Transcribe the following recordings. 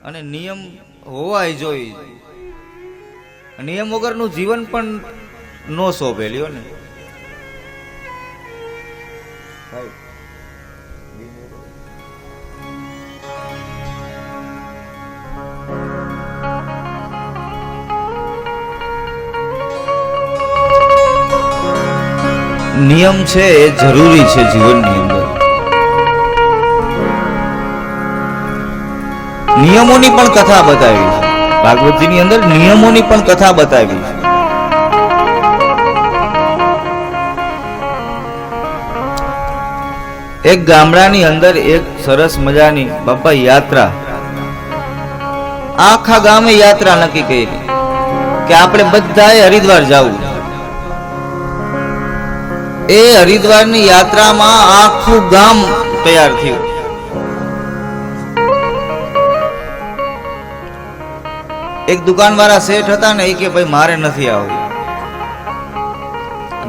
અને નિયમ હોવાય જોઈએ. નિયમ વગરનું જીવન પણ નો શોભે લ્યો ને. નિયમ છે એ જરૂરી છે જીવનની અંદર. નિયમોની પણ કથા બતાવી છે ભાગવતજીની અંદર. નિયમોની પણ કથા બતાવી છે. એક ગામડાની અંદર એક સરસ મજાની બાપા યાત્રા, આખા ગામે યાત્રા નક્કી કરી કે આપણે બધાએ હરિદ્વાર જવું. એ હરિદ્વારની યાત્રામાં આખું ગામ તૈયાર થયું. એક દુકાનવાળા શેઠ હતા ને, એ કે ભાઈ મારે નથી આવવું.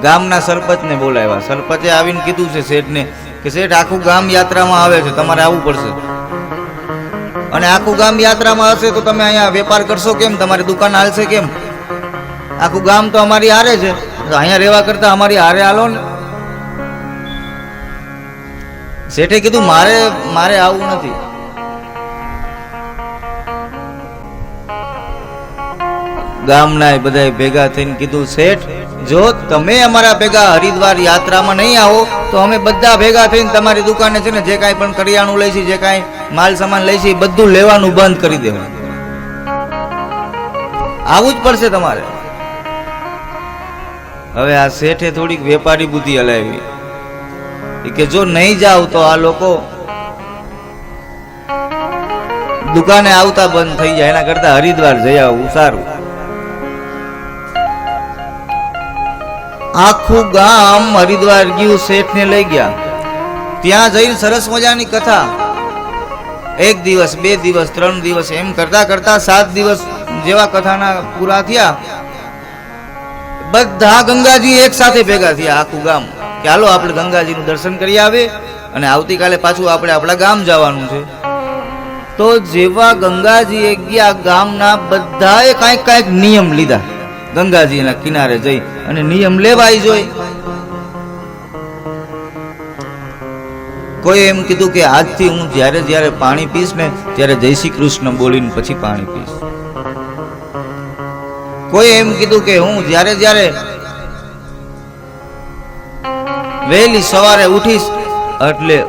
ગામના સરપંચને બોલાવ્યા. સરપંચે આવીને કીધું છે શેઠને કે શેઠ આખું ગામ યાત્રામાં આવે છે, તમારે આવવું પડશે. અને આખું ગામ યાત્રામાં હશે તો તમે અહીંયા વેપાર કરશો કેમ? તમારી દુકાન હાલશે કેમ? આખું ગામ તો અમારી હારે છે, અહીંયા રહેવા કરતા અમારી હારે હાલો ને. શેઠે કીધું મારે આવવું નથી. ગામના બધા ભેગા થઈને કીધું શેઠ, જો તમે અમારા ભેગા હરિદ્વાર યાત્રામાં નહીં આવો તો અમે બધા ભેગા થઈને તમારી દુકાને છે ને જે કાંઈ પણ કરિયાણું લઈ છે, જે કાંઈ માલ સામાન લઈ છે, એ બધું લેવાનું બંધ કરી દેવાનું. આવું જ પડશે તમારે. હવે આ શેઠે થોડીક વેપારી બુદ્ધિ હલાવી કે જો નહીં જાવ તો આ લોકો દુકાને આવતા બંધ થઈ જાય, એના કરતા હરિદ્વાર જઈ આવવું સારું. આખું ગામ હરિદ્વાર ગયું, શેઠને લઈ ગયા. ત્યાં જઈને સરસ મજાની કથા. 1 દિવસ 2 દિવસ 3 દિવસ એમ કરતા કરતા 7 દિવસ જેવા કથાના પૂરા થયા. બધા ગંગાજી એક સાથે ભેગા થયા, આખું ગામ, કે હાલો આપણે ગંગાજીનું દર્શન કરી આવે અને આવતીકાલે પાછું આપણે આપણા ગામ જવાનું છે. તો જેવા ગંગાજીએ ગયા, ગામના બધાએ કાંઈક કાંઈક નિયમ લીધા. ગંગાજીના કિનારે જઈ અને નિયમ લેવાય જોઈ. કોઈ એમ કીધું કે આજથી હું જ્યારે જ્યારે પાણી પીશ ને ત્યારે જય શ્રી કૃષ્ણ બોલીને પછી પાણી પીશ. કોઈ એમ કીધું કે હું જ્યારે જ્યારે વહેલી સવારે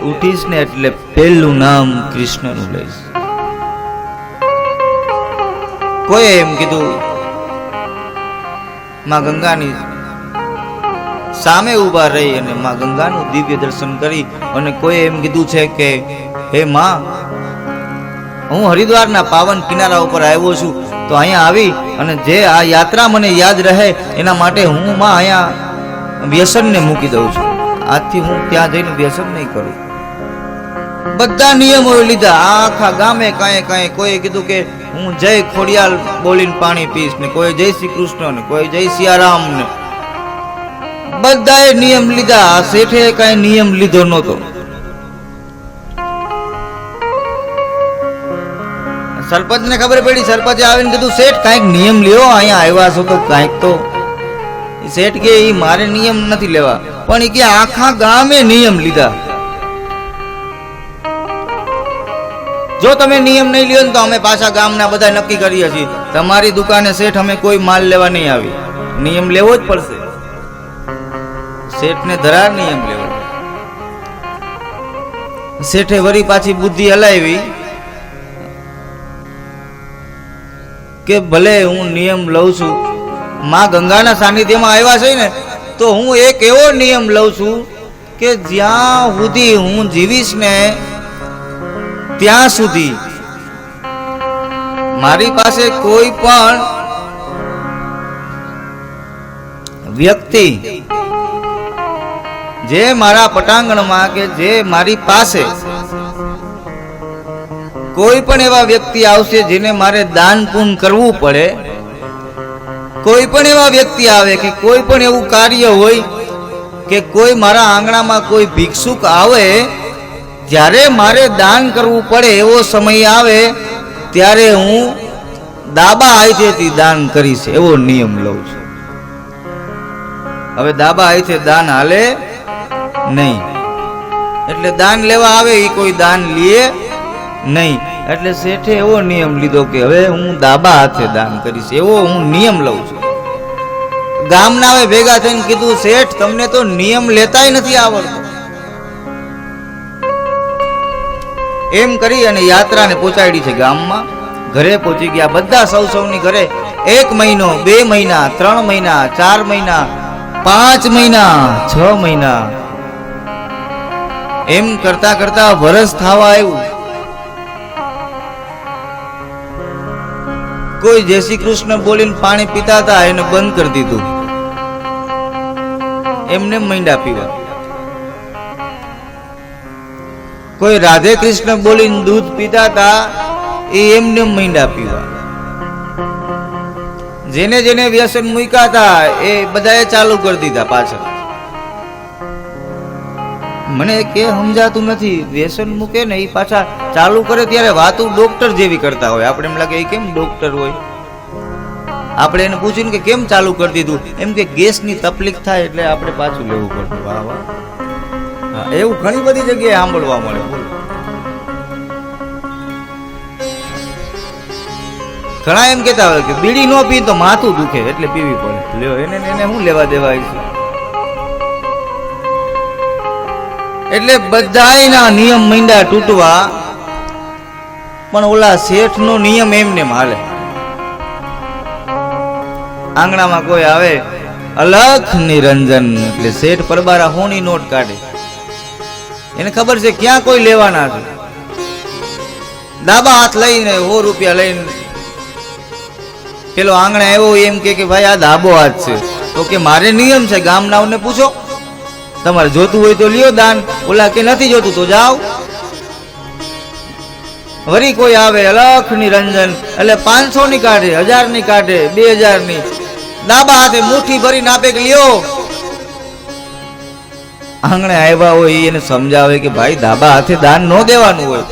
ઉઠીશ ને એટલે પહેલું નામ કૃષ્ણનું લઈશ. કોઈ એમ કીધું માં ગંગાની સામે ઊભા રહી અને માં ગંગાનું દિવ્ય દર્શન કરી. અને કોઈ એમ કીધું છે કે હે માં, હું હરિદ્વારના પાવન કિનારા ઉપર આવ્યો છું, તો અહીંયા આવી અને જે આ યાત્રા મને યાદ રહે એના માટે હું માં અહીંયા વ્યસનને મૂકી દઉં છું. આજથી હું ત્યાં જઈને વ્યસન નહીં કરું. બધા નિયમો લીધા આખા ગામે. કાંઈ કોઈ કીધું કે હું જય ખોડિયાલ બોલીને પાણી પીશ ને, કોઈ જય શ્રી કૃષ્ણ ને, કોઈ જય સિયારામ ને. બધાએ નિયમ લીધા. શેઠે કાંઈ નિયમ લીધો નહોતો. સરપંચને ખબર પડી. સરપંચે આવીને કીધું શેઠ કાંઈક નિયમ લ્યો, અહીંયા આવ્યા છો તો કાંઈક તો. શેઠ કે ઈ મારે નિયમ નથી લેવા, પણ ઈ કે આખા ગામે નિયમ લીધા. જો તમે નિયમ નહીં લ્યો ને તો અમે પાછા ગામના બધા નક્કી કરીએ છીએ તમારી દુકાને શેઠ અમે કોઈ માલ લેવા નહીં આવી. નિયમ લેવો જ પડશે. શેઠને ધરાર નિયમ લેવો. શેઠે વળી પાછી બુદ્ધિ હલાવી કે ભલે હું નિયમ લઉં છું, માં ગંગાના સાનિધ્યમાં આવ્યા છે ને, તો હું એક એવો નિયમ લઉં છું કે જ્યાં સુધી હું જીવીશ ને ત્યાં સુધી મારી પાસે કોઈ પણ વ્યક્તિ જે મારા પટાંગણમાં કે જે મારી પાસે કોઈ પણ એવા વ્યક્તિ આવશે જેને મારે દાન પૂન કરવું પડે, કોઈ પણ એવા વ્યક્તિ આવે કે કોઈ પણ એવું કાર્ય હોય કે કોઈ મારા આંગણામાં કોઈ ભિક્ષુક આવે, જ્યારે મારે દાન કરવું પડે એવો સમય આવે ત્યારે હું દાબા હાથેથી દાન કરીશ એવો નિયમ લઉં છું. હવે દાબા હાથે દાન હાલે નહીં, એટલે દાન લેવા આવે એ કોઈ દાન લે નહીં. એટલે શેઠે એવો નિયમ લીધો કે હવે હું દાબા હાથે દાન કરીશ એવો હું નિયમ લઉં છું. ગામના હવે ભેગા થઈને કીધું, શેઠ તમને તો નિયમ લેતાય નથી આવડતો. એમ કરી અને યાત્રાને પહોંચાડી છે ગામમાં. ઘરે પહોંચી ગયા બધા, સૌની ઘરે 1 મહિનો, 2 મહિના, 3 મહિના, 4 મહિના, 5 મહિના, 6 મહિના, એમ કરતા કરતા વરસ થવા આવ્યું. કોઈ જય શ્રી કૃષ્ણ બોલીને પાણી પીતા હતા એને બંધ કરી દીધું, એમને માંડ્યા પીવા. કોઈ રાધે કૃષ્ણ બોલીને દૂધ પીતા હતા એ એમને માંડ્યા પીવા. જેને જેને વ્યસન મૂક્યા હતા એ બધાએ ચાલુ કરી દીધા પાછળ. મને કે સમજાતું નથી, વ્યસન મૂકે ને એ પાછા ચાલુ કરે ત્યારે વાતું ડોક્ટર જેવી કરતા હોય. આપણે એમ લાગે એ કેમ ડોક્ટર હોય. આપણે એને પૂછ્યું કે કેમ ચાલુ કરી દીધું, એમ કે ગેસની તકલીફ થાય એટલે આપણે પાછું લેવું પડતું. વાહ વાહ, હા, એવું ઘણી બધી જગ્યાએ સાંભળવા મળે. ઘણા એમ કેતા હોય કે બીડી નો પી તો માથું દુખે એટલે પીવી પડે. લ્યો એને શું લેવા દેવા છે. એટલે બધાયના નિયમ માંડ્યા તૂટવા, પણ ઓલા શેઠ નો નિયમ એમને હાલે. આંગણામાં કોઈ આવે, અલખ નિરંજન, એટલે શેઠ પરબારા હોની નોટ કાઢે. એને ખબર છે ક્યાં કોઈ લેવાના છે. ડાબા હાથ લઈને 100 રૂપિયા લઈને પેલો આંગણે આવ્યો, એમ કે ભાઈ આ ડાબો હાથ છે. તો કે મારે નિયમ છે, ગામનાઓને પૂછો, તમારે જોતું હોય તો લ્યો દાન. ઓલા કે નથી જોતું તો જાઓ. વરી કોઈ આવે અલખ નિરંજન, એટલે 500 ની કાઢે, 1000 ની કાઢે, 2000 ની, ડાબા હાથે મુઠ્ઠી ભરીને આપે કે લ્યો. આંગણે આવ્યા હોય એને સમજાવે કે ભાઈ ડાબા હાથે દાન ન દેવાનું હોય,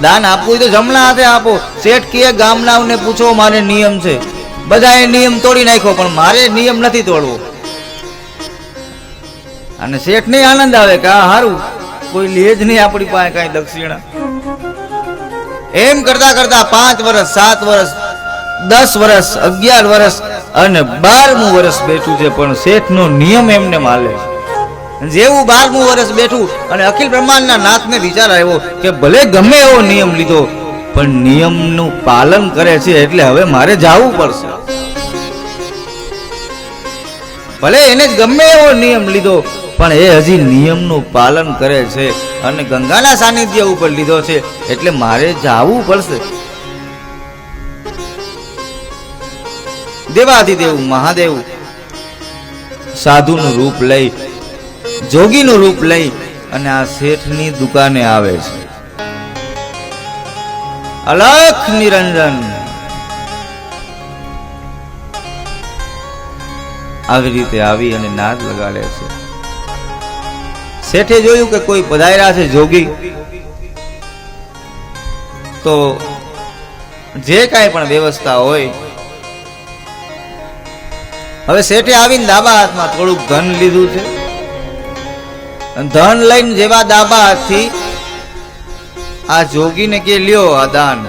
દાન આપવું હોય તો જમણા હાથે આપો. શેઠ કે ગામનાઓને પૂછો, મારે નિયમ છે. બધાએ નિયમ તોડી નાખ્યો, પણ મારે નિયમ નથી તોડવો. અને શેઠ ને આનંદ આવે કે આ હારું, કોઈ લે જ નહીં આપણી પાસે કઈ દક્ષિણા. એમ કરતા કરતા 5 વર્ષ, 7 વર્ષ, 10 વર્ષ, 11 વર્ષ અને 12મું વર્ષ બેઠું છે, પણ શેઠ નો નિયમ એમને માલે. જેવું 12મું વર્ષ બેઠું અને અખિલ બ્રહ્માંડના નાથને વિચાર આવ્યો કે ભલે ગમે એવો નિયમ લીધો પણ નિયમનું પાલન કરે છે, એટલે હવે મારે જાવું પડશે. ભલે એને ગમે એવો નિયમ લીધો પણ એ હજી નિયમનું પાલન કરે છે અને ગંગાના સાનિધ્ય ઉપર લીધો છે, એટલે મારે જાવું પડશે. દેવાધિદેવ મહાદેવ સાધુનું રૂપ લઈ, જોગીનું રૂપ લઈ અને આ શેઠની દુકાને આવે છે. અલખ નિરંજન આવી રીતે આવી અને નાદ લગાડે છે. શેઠે જોયું કે કોઈ પધાર્યા છે જોગી, તો જે કાંઈ પણ વ્યવસ્થા હોય. હવે શેઠે આવીને ડાબા હાથમાં થોડુંક ધન લીધું છે. ધન લઈને જેવા ડાબા હાથથી આ જોગીને કે લ્યો આ દાન.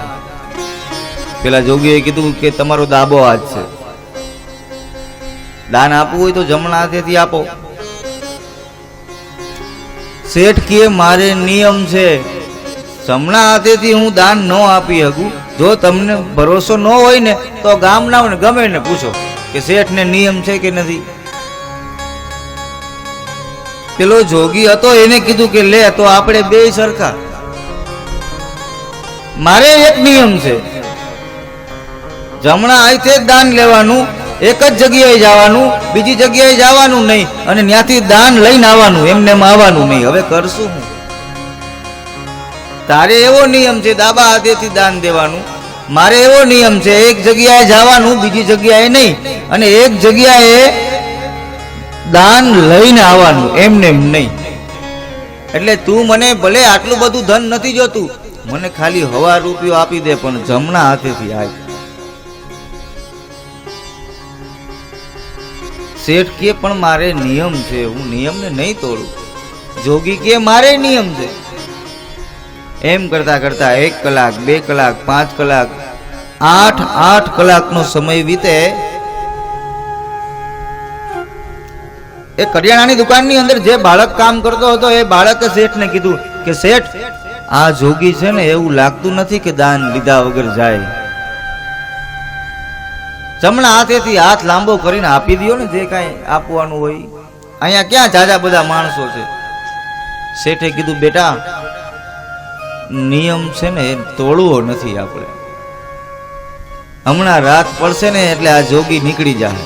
પેલા જોગીએ કીધું કે તમારો ડાબો હાથ છે, દાન આપવું હોય તો જમણા હાથેથી આપો. શેઠ કે મારે નિયમ છે, જમણા હાથેથી હું દાન ન આપી શકું. જો તમને ભરોસો ન હોય ને તો ગામના ગમે ને પૂછો કે શેઠ ને નિયમ છે કે નથી. પેલો જોગી હતો એને કીધું કે લે તો આપણે બે સરખા. મારે એક નિયમ છે, જમણા હાથે જ દાન લેવાનું, એક જ જગ્યાએ જવાનું, બીજી જગ્યાએ જવાનું નહીં, અને ત્યાંથી દાન લઈને આવવાનું, એમને આવવાનું નહીં. હવે કરશું હું? તારે એવો નિયમ છે ડાબા હાથેથી દાન દેવાનું, મારે એવો નિયમ છે એક જગ્યાએ જવાનું, બીજી જગ્યાએ નહીં, અને એક જગ્યાએ દાન લઈને આવવાનું, એમને એમ નહીં. એટલે તું મને ભલે આટલું બધું ધન નથી જોતું, મને ખાલી હવા રૂપિયો આપી દે, પણ જમણા હાથેથી આય. શેઠ કે પણ મારે નિયમ છે, હું નિયમને નહીં તોડું. જોગી કે મારે નિયમ છે. એમ કરતા કરતા 1 કલાક, 2 કલાક, 5 કલાક, 8 કલાકનો સમય વીતે. એ કરિયાણાની દુકાનની અંદર જે બાળક કામ કરતો હતો એ બાળકે શેઠને કીધું કે શેઠ, આ જોગી છે ને એવું લાગતું નથી કે દાન લીધા વગર જાય. જમણા હાથેથી હાથ લાંબો કરીને આપી દો ને જે કાંઈ આપવાનું હોય. અહીંયા ક્યાં જાજા બધા માણસો છે. શેઠે કીધું બેટા, નિયમ છે ને એ તોડવો નથી આપણે. હમણાં રાત પડશે ને એટલે આ જોગી નીકળી જાય.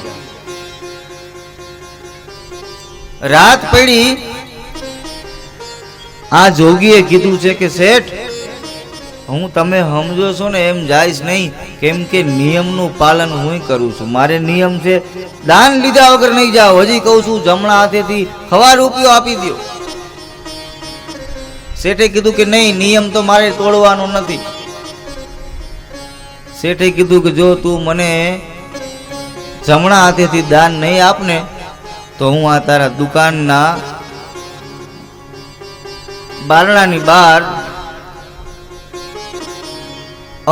રાત પડી. આ જોગીએ કીધું છે કે શેઠ, હું તમે સમજો છો ને એમ જઈશ નહીં, કેમ કે નિયમનું પાલન હું કરું છું. મારે નિયમ છે, દાન લીધા વગર નહીં જાઓ. હજી કહું છું, જમણા હાથેથી હવા રૂપિયો આપી દો. શેઠે કીધું કે નહીં, નિયમ તો મારે તોડવાનો નથી. શેઠે કીધું કે જો તું મને જમણા હાથેથી દાન નહીં આપને તો હું આ તારા દુકાનના બારણાની બહાર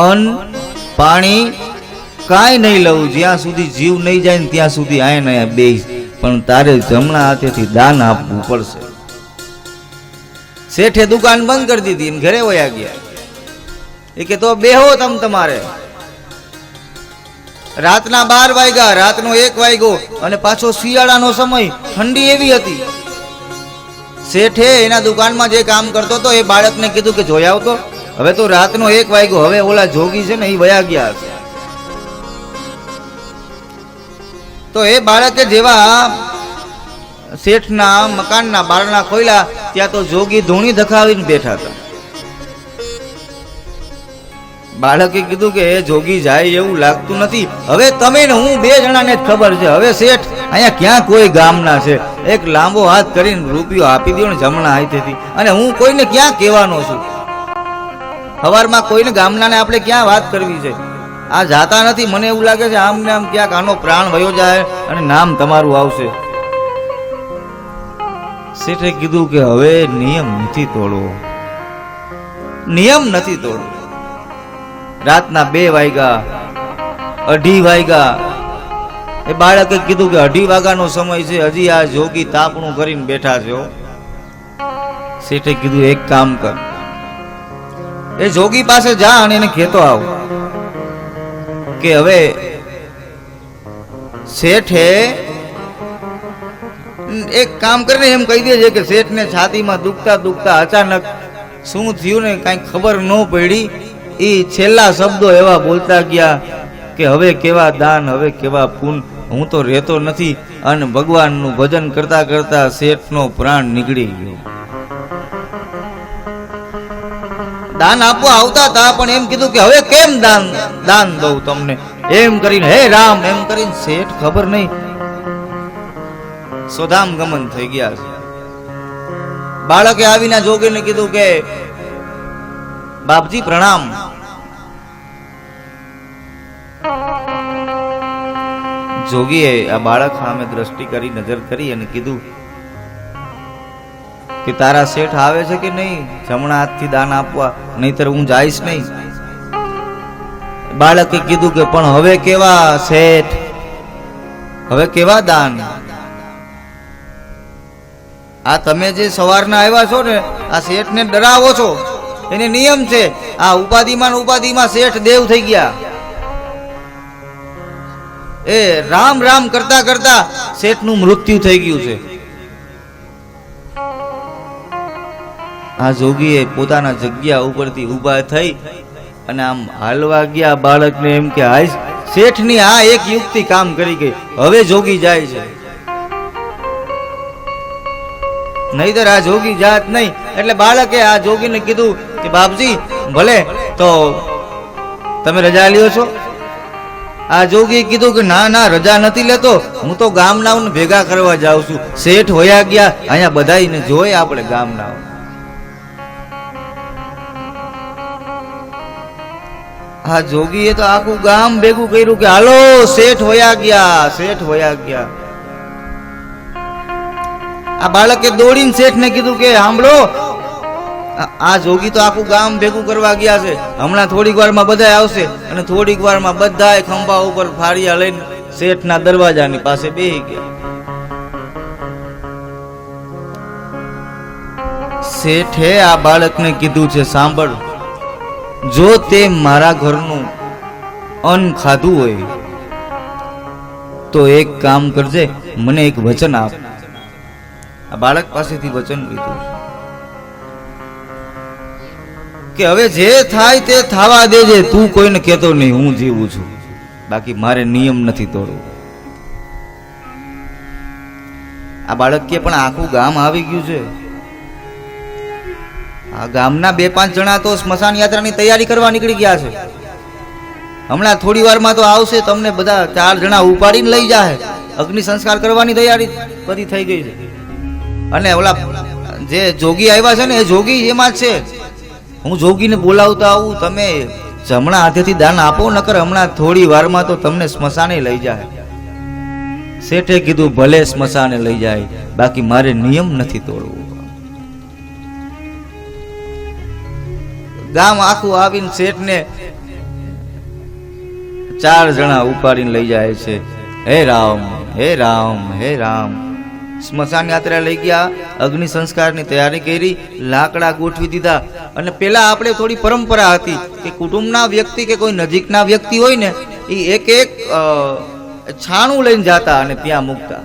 અન્ન પાણી કાંઈ નહીં લઉં. જ્યાં સુધી જીવ નહીં જાય ને ત્યાં સુધી આયા ને આયા બેસ, પણ તારે જમણા હાથેથી દાન આપવું પડશે. શેઠે દુકાન બંધ કરી દીધી, ઘરે વયા ગયા. એ કે તો બેહો તમ તમારે. રાતના 12 વાગ્યા, રાતનો 1 વાગ્યો, અને પાછો શિયાળાનો સમય, ઠંડી એવી હતી. શેઠે એના દુકાનમાં જે કામ કરતો હતો એ બાળકને કીધું કે જોઈ આવતો. હવે તો રાતનો 1 વાગ્યો, હવે ઓલા જોગી છે ને એ વયા ગયા હશે. તો એ બાળકે જેવા શેઠના મકાનના બારણા ખોલ્યા, ત્યાં તો જોગી ધૂણી ધખાવીને બેઠા હતા. બાળકે કીધું કે એ જોગી જાય એવું લાગતું નથી. હવે તમે ને હું 2 જણાને જ ખબર છે. હવે શેઠ અહીંયા ક્યાં કોઈ ગામના છે, એક લાંબો હાથ કરીને રૂપિયો આપી દો ને જમણા હાથેથી. અને હું કોઈને ક્યાં કહેવાનો છું? સવારમાં કોઈને ગામનાને આપણે ક્યાં વાત કરવી છે? આ જાતા નથી. મને એવું લાગે છે આમ ને આમ ક્યાંક આનો પ્રાણ વયો જાય અને નામ તમારું આવશે. શેઠે કીધું કે હવે નિયમ નથી તોડવો, નિયમ નથી તોડવો. રાતના 2 વાગ્યા, 2:30 વાગ્યા. એ બાળકે કીધું કે 2:30 વાગ્યાનો સમય છે, હજી આ જોગી તાપણું કરીને બેઠા છે. શેઠે કીધું એક કામ કર, એ જોગી પાસે જા અને એને કહેતો આવ કે હવે શેઠે એક કામ કરીને એમ કહી દેજે કે શેઠને છાતીમાં દુખતા દુખતા અચાનક શું થયું ને કાંઈ ખબર ન પડી. એ છેલ્લા શબ્દો એવા બોલતા ગયા કે હવે કેવા દાન, હવે કેવા પૂન, હું તો રહેતો નથી. અને ભગવાનનું ભજન કરતા કરતા શેઠનો પ્રાણ નીકળી ગયો. દાન આપવા આવતા હતા પણ એમ કીધું કે હવે કેમ દાન દઉં તમને, એમ કરીને હે રામ એમ કરીને શેઠ ખબર નહીં સોધામ ગમન થઈ ગયા છે. બાળકે આવીને જોગીને કીધું કે બાપજી પ્રણામ. જોગીએ આ બાળક સામે દ્રષ્ટિ કરી, નજર કરી અને કીધું કે તારા શેઠ આવે છે કે નહીં જમણા હાથથી દાન આપવા, નહીતર હું જઈશ નહીં. બાળકે કીધું કે પણ હવે કેવા શેઠ, હવે કેવા દાન? આ તમે જે સવારના આવ્યા છો ને આ શેઠને ડરાવો છો. એને નિયમ છે, આ ઉપાધિમાં શેઠ દેવ થઈ ગયા. એ રામ રામ કરતા કરતા શેઠનું મૃત્યુ થઈ ગયું છે. આ જોગીએ પોતાના જગ્યા ઉપરથી ઊભા થઈ અને આમ હાલવા ગયા. બાળકને એમ કે હાય, શેઠની આ એક યુક્તિ કામ કરી ગઈ, હવે જોગી જાય છે, નહીતર આ જોગી જાત નહીં. એટલે બાળકે આ જોગીને કીધું કે બાપજી ભલે તો તમે રજા લ્યો છો? આ જોગીએ કીધું કે ના ના રજા નથી લેતો, હું તો ગામનાઓને ભેગા કરવા જાઉં છું. શેઠ હોયા ગયા, અહીંયા બધાને જોઈ આપણે ગામનાઓ. આ જોગીએ તો આખું ગામ ભેગું કર્યું કે હાલો શેઠ વયા ગયા, શેઠ વયા ગયા. આ બાળકે દોડીને શેઠને કીધું કે સાંભળો, આ જોગી તો આખું ગામ ભેગું કરવા ગયા છે, હમણાં થોડીક વારમાં બધા આવશે. અને થોડીક વારમાં બધા ખંભા ઉપર ફાળિયા લઈને શેઠના દરવાજાની પાસે બેસી ગયા. શેઠે આ બાળકને કીધું છે, સાંભળ, જો તે મારા ઘરનું અન્ન ખાધું હોય તો એક કામ કરજે, મને એક વચન આપ. આ બાળક પાસેથી વચન લીધું કે હવે જે થાય તે થવા દેજે, તું કોઈને કહેતો નહીં, હું જીવું છું, બાકી મારે નિયમ નથી તોડવું. આ બાળક કે પણ આખું ગામ આવી ગયું છે, આ ગામના 2-5 જણા તો સ્મશાન યાત્રાની તૈયારી કરવા નીકળી ગયા છે, હમણાં થોડી વારમાં તો આવશે, તમને બધા 4 જણા ઉપાડીને લઈ જાય, અગ્નિ સંસ્કાર કરવાની તૈયારી બધી થઈ ગઈ છે. અને ઓલા જે જોગી આવ્યા છે ને, એ જોગી એમાં જ છે. હું જોગીને બોલાવતા આવું, તમે હમણાં હાથેથી દાન આપો, નકર હમણાં થોડી વારમાં તો તમને સ્મશાને લઈ જાય. શેઠે કીધું ભલે સ્મશાને લઈ જાય, બાકી મારે નિયમ નથી તોડવું. ગામ આખું આવીને શેઠને 4 જણા ઉપાડીને લઈ જાય છે. હે રામ, હે રામ, હે રામ. સ્મશાન યાત્રા લઈ ગયા, અગ્નિ સંસ્કારની તૈયારી કરી, લાકડા ગોઠવી દીધા. અને પેલા આપણે થોડી પરંપરા હતી કે કુટુંબના વ્યક્તિ કે કોઈ નજીકના વ્યક્તિ હોય ને, એ એક એક છાણું લઈને જતા અને ત્યાં મૂકતા.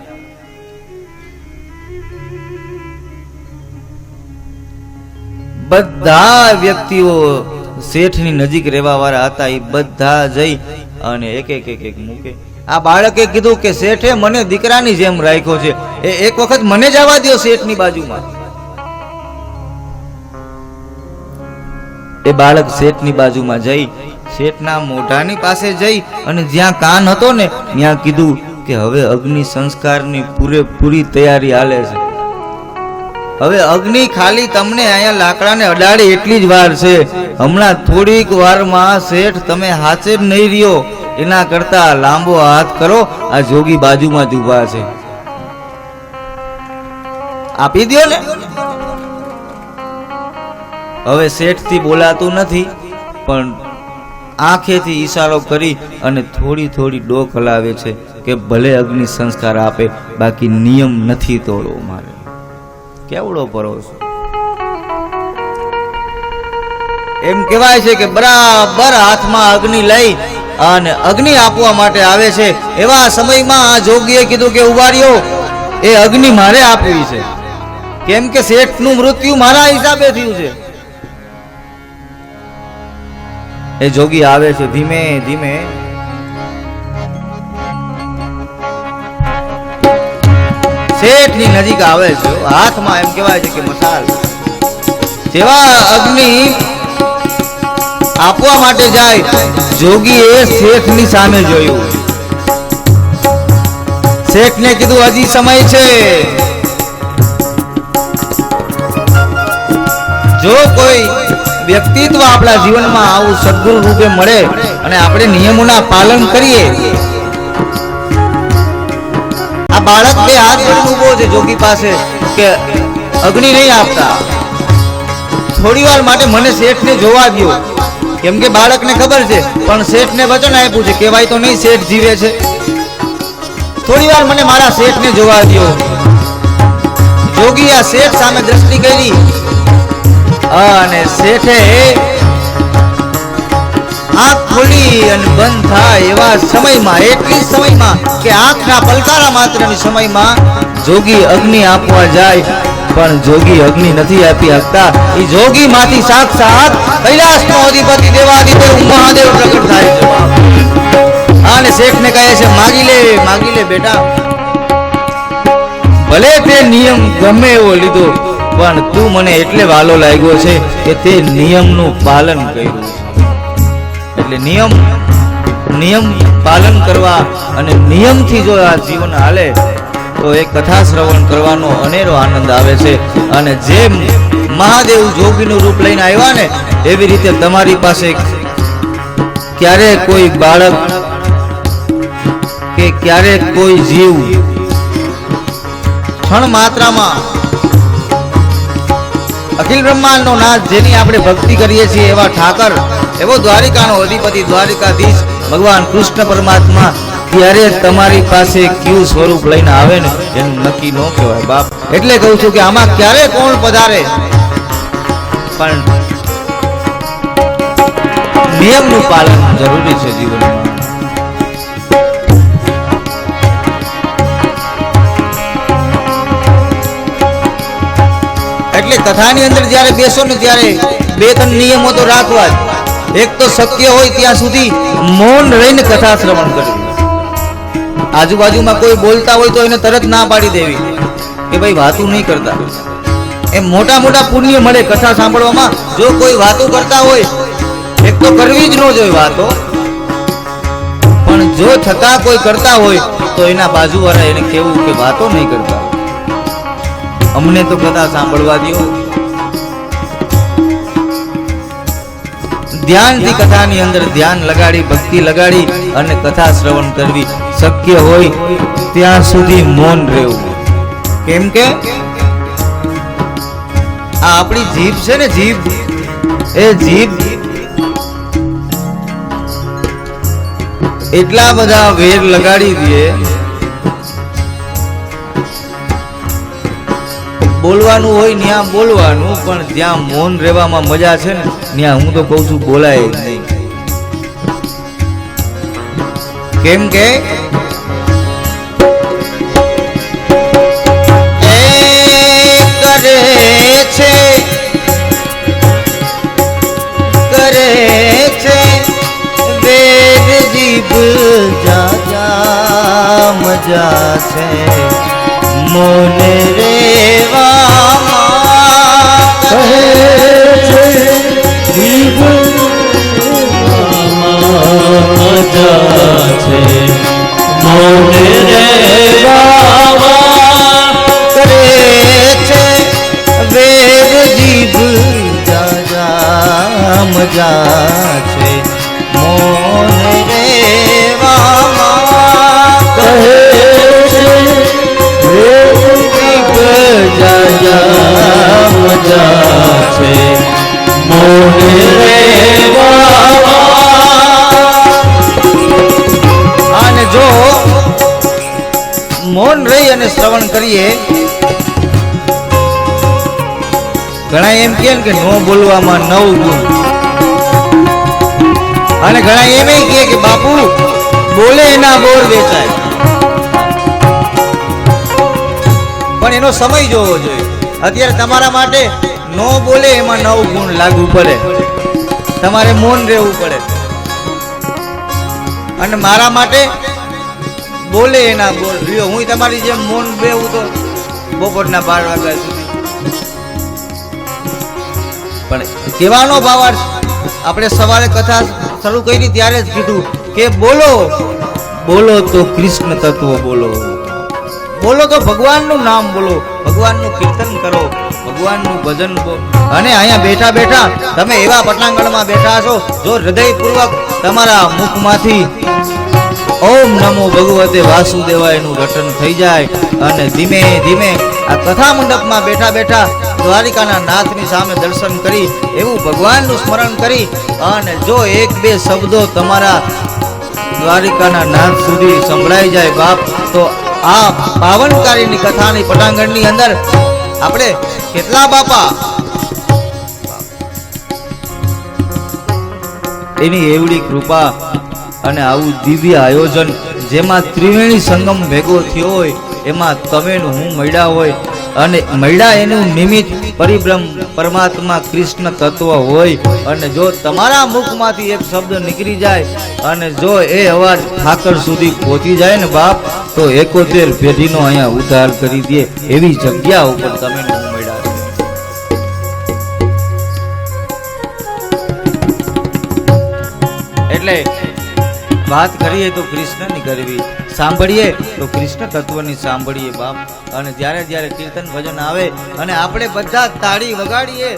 બધા વ્યક્તિઓ શેઠની નજીક રહેવા વાળા હતા, એ બધા જઈ અને એક એક મૂકે. આ બાળકે કીધું કે શેઠે મને દીકરાની જેમ રાખ્યો છે, એક વખત મને જવા દો શેઠની બાજુમાં. એ બાળક શેઠની બાજુમાં જઈ, શેઠના મોઢાની પાસે જઈ અને જ્યાં કાન હતો ને ત્યાં કીધું કે હવે અગ્નિ સંસ્કારની પૂરેપૂરી તૈયારી હાલે છે. હવે અગ્નિ ખાલી તમને અહીંયા લાકડાને અડાડે એટલી જ વાર છે, હમણાં થોડીક વારમાં શેઠ તમે હાથે જ નહીં રહ્યો, એના કરતા લાંબો હાથ કરો, આ જોગી બાજુમાં જ ઊભા છે, આપી દો ને. હવે શેઠ થી બોલાતું નથી, પણ આંખેથી ઈશારો કરી અને થોડી થોડી ડોક હલાવે છે કે ભલે અગ્નિ સંસ્કાર આપે, બાકી નિયમ નથી તોડવો મારે. કેવડો ભરોસો! એમ કહેવાય છે કે બરાબર હાથમાં અગ્નિ લઈ અને અગ્નિ આપવા માટે આવે છે, એવા સમયમાં આ જોગીએ કીધું કે ઉભા રહ્યો, એ અગ્નિ મારે આપવી છે, કેમ કે શેઠનું મૃત્યુ મારા હિસાબે થયું છે. એ જોગી આવે છે, ધીમે ધીમે શેઠની નજીક આવે છે, હાથમાં એમ કહેવાય છે કે મસાલ. જેવા અગ્નિ આપવા માટે જાય, જોગીએ શેઠની સામે જોયું. શેઠને કીધું હજી સમય છે, જો કોઈ વ્યક્તિત્વ આપણા જીવનમાં આવું સદગુરુ રૂપે મળે અને આપણે નિયમોના પાલન કરીએ. આ બાળક 2 હાથ જોડીને ઊભો છે જોગી પાસે કે અગ્નિ નહીં આપતા, થોડી વાર માટે મને શેઠને જોવા દો, કેમ કે બાળકને ખબર છે, પણ શેઠને વચન આપ્યું છે, કહેવાય તો નહીં શેઠ જીવે છે, થોડી વાર મને મારા શેઠને જોવા દો. જોગી આ શેઠ સામે દ્રષ્ટિ કરી અને શેઠે આંખ ખોલી અને બંધ થાય એવા સમયમાં, એટલી સમયમાં કે આંખના પલકારા માત્રની સમયમાં જોગી અગ્નિ આપવા જાય, પણ જોગી અગ્નિ નથી આપી શકતા. એ જોગી માંથી સાક્ષાત કૈલાસનો અધિપતિ દેવાધિદેવ મહાદેવ પ્રગટ થાય છે. અને શેઠને કહે છે, માગી લે બેટા, ભલે તે નિયમ ગમે એવો લીધો, પણ તું મને એટલે વાલો લાગ્યો છે કે તે નિયમનું પાલન કર્યું. એટલે નિયમ પાલન કરવા અને નિયમથી જો આ જીવન હાલે તો એ કથા શ્રવણ કરવાનો અનેરો આનંદ આવે છે. અને જેમ મહાદેવ જોગીનું રૂપ લઈને આવ્યા ને, એવી રીતે તમારી પાસે ક્યારે કોઈ બાળક કે ક્યારે કોઈ જીવ ક્ષણ માત્રામાં અખિલ બ્રહ્માંડનો નાથ જેની આપણે ભક્તિ કરીએ છીએ એવા ઠાકર, એવો દ્વારિકાનો અધિપતિ દ્વારિકાધીશ ભગવાન કૃષ્ણ પરમાત્મા ત્યારે તમારી પાસે કયું સ્વરૂપ લઈને આવે ને એનું નક્કી ન કહેવાય બાપ. એટલે કહું છું કે આમાં ક્યારે કોણ પધારે, પણ નિયમનું પાલન જરૂરી છે જીવનમાં. એટલે કથાની અંદર જ્યારે બેસો ને ત્યારે બે ત્રણ નિયમો તો રાખવા જ. એક તો શક્ય હોય ત્યાં સુધી મૌન રહીને કથા શ્રવણ કરવી. આજુબાજુમાં કોઈ બોલતા હોય તો એને તરત ના પાડી દેવી કે ભાઈ વાતું નહીં કરતા. એ મોટા મોટા પુણ્ય મળે કથા સાંભળવામાં. જો કોઈ વાતો કરતા હોય, એક તો કરવી જ ન જોઈએ વાતો, પણ જો છતાં કોઈ કરતા હોય તો એના બાજુવાળા એને કહેવું કે વાતો નહીં કરતા, અમને તો કથા સાંભળવા દો. ધ્યાનથી કથાની અંદર ધ્યાન લગાડી, ભક્તિ લગાડી અને કથા શ્રવણ કરવી. શક્ય હોય ત્યાં સુધી મૌન રહેવું. કેમ કે આ આપણી જીભ છે ને, જીભ, એ જીભ એટલા બધા વેર લગાડી દે. બોલવાનું હોય ત્યાં બોલવાનું, પણ જ્યાં મૌન રહેવામાં મજા છે ને ત્યાં હું તો કઉ છું બોલાય જ નહીં. કેમ કે કરે છે વેદ જીભ જા મજા છે મૌન રેવામાં. કહે છે જીભ મજા છે મૌન રેવામાં. કરે છે વેદ જીભ જા મજા છે મૌન રેવામાં. કહે છે વેદ જીભ જા મજા છે મૌન રેવામાં. અને જો મૌન રહી અને શ્રવણ કરીએ, ઘણા એમ કે નો બોલવામાં 9 ગુણ, અને ઘણા એમ કે બાપુ બોલે એના બોર વેચાય. પણ એનો સમય જોવો જોઈએ. અત્યારે તમારા માટે નો બોલે એમાં 9 ગુણ લાગુ પડે, તમારે મૌન રહેવું પડે. અને મારા માટે બોલે એના બોલ રહ્યો. હું તમારી જેમ મૌન બેહું તો બપોરના 12 વાગ્યા સુધી. પણ કહેવાનો ભાવાર્થ આપણે સવારે કથા શરૂ કરી ત્યારે જ કીધું કે બોલો બોલો તો કૃષ્ણ તત્વ બોલો, બોલો તો ભગવાનનું નામ બોલો, ભગવાનનું કીર્તન કરો, ભગવાનનું ભજન બોલો. અને અહીંયા બેઠા બેઠા તમે એવા પટાંગણમાં બેઠા છો, જો હૃદયપૂર્વક તમારા મુખમાંથી ઓમ નમો ભગવતે વાસુદેવાયનું રટન થઈ જાય અને ધીમે ધીમે આ કથા મંડપમાં બેઠા બેઠા દ્વારિકાના નાથની સામે દર્શન કરી એવું ભગવાનનું સ્મરણ કરી અને જો 1-2 શબ્દો તમારા દ્વારિકાના નાથ સુધી સંભળાઈ જાય બાપ, તો આ પાવનકારીની કથાની પટાંગણની અંદર આપણે કેટલા બાપા એની એવડી કૃપા અને આવું દિવ્ય આયોજન જેમાં ત્રિવેણી સંગમ ભેગો થયો હોય, એમાં તમે હું મળ્યા હોય અને મળ્યા એનું નિમિત્ત પરિબ્રહ્મ પરમાત્મા કૃષ્ણ તત્વ હોય. અને જો તમારા મુખમાંથી એક શબ્દ નીકળી જાય અને જો એ અવાજ ઠાકર સુધી પહોંચી જાય ને બાપ, તો 71 પેઢીનો અહીંયા ઉદ્ધાર કરી દે એવી જગ્યા ઉપર તમે હું મળ્યા. એટલે વાત કરીએ તો કૃષ્ણની કરવી, સાંભળીએ તો કૃષ્ણ તત્વની સાંભળીએ બાપ. અને જ્યારે જ્યારે કીર્તન ભજન આવે અને આપણે બધા તાળી વગાડીએ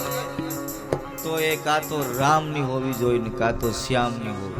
તો એ કાં તો રામની હોવી જોઈએ ને કાં તો શ્યામની હોવી.